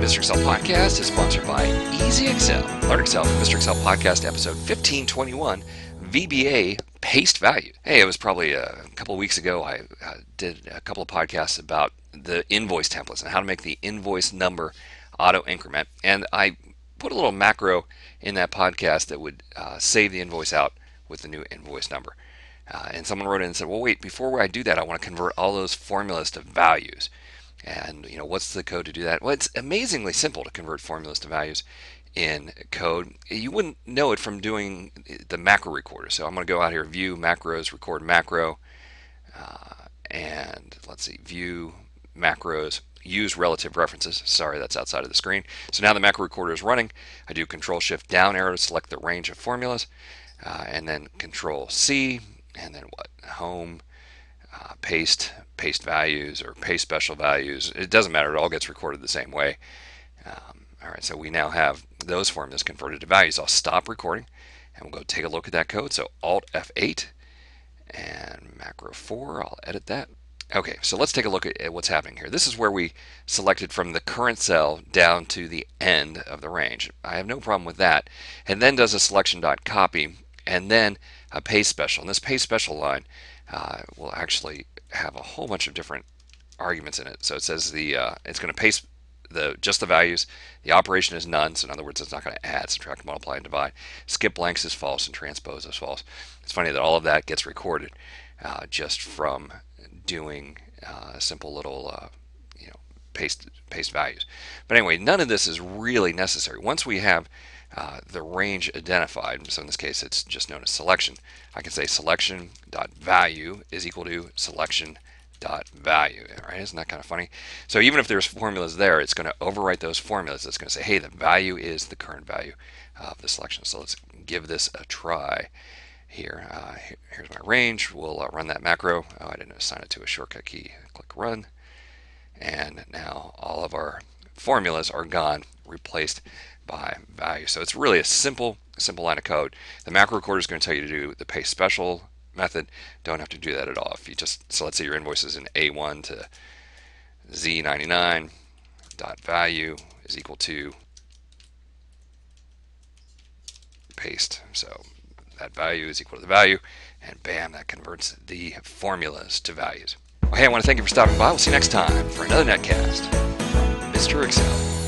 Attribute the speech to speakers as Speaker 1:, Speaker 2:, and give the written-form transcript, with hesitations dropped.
Speaker 1: Mr. Excel podcast is sponsored by Easy Excel. Learn Excel from Mr. Excel podcast episode 1521, VBA paste value. Hey, it was probably a couple of weeks ago. I did a couple of podcasts about the invoice templates and how to make the invoice number auto increment. And I put a little macro in that podcast that would save the invoice out with the new invoice number. And someone wrote in and said, well, wait, before I do that, I want to convert all those formulas to values. And what's the code to do that? Well, it's amazingly simple to convert formulas to values in code. You wouldn't know it from doing the macro recorder. So I'm going to go out here, view macros, record macro, and let's see, view macros, use relative references. Sorry, that's outside of the screen. So now the macro recorder is running. I do Control Shift down arrow to select the range of formulas, and then Control C, and then what? Home, paste values or paste special values. It doesn't matter. It all gets recorded the same way. All right, so we now have those formulas converted to values. I'll stop recording and we'll go take a look at that code. So Alt F8 and macro 4. I'll edit that. Okay, so let's take a look at what's happening here. This is where we selected from the current cell down to the end of the range. I have no problem with that. And then does a selection.copy and then a paste special. And this paste special line will actually have a whole bunch of different arguments in it. So it says it's going to paste just the values. The operation is none, so in other words, it's not going to add, subtract, multiply, and divide. Skip blanks is false, and transpose is false. It's funny that all of that gets recorded just from doing a simple little paste values. But anyway, none of this is really necessary. Once we have the range identified, so in this case it's just known as selection, I can say selection.value is equal to selection.value. Right? Isn't that kind of funny? So even if there's formulas there, it's going to overwrite those formulas. It's going to say, hey, the value is the current value of the selection. So let's give this a try here. Here's my range. We'll run that macro. Oh, I didn't assign it to a shortcut key. Click run. And now all of our formulas are gone, replaced by value. So it's really a simple line of code. The macro recorder is going to tell you to do the paste special method. Don't have to do that at all. If you so let's say your invoice is in A1 to Z99 dot value is equal to paste. So that value is equal to the value, and bam, that converts the formulas to values. Well, hey, I want to thank you for stopping by. We'll see you next time for another netcast from Mr. Excel.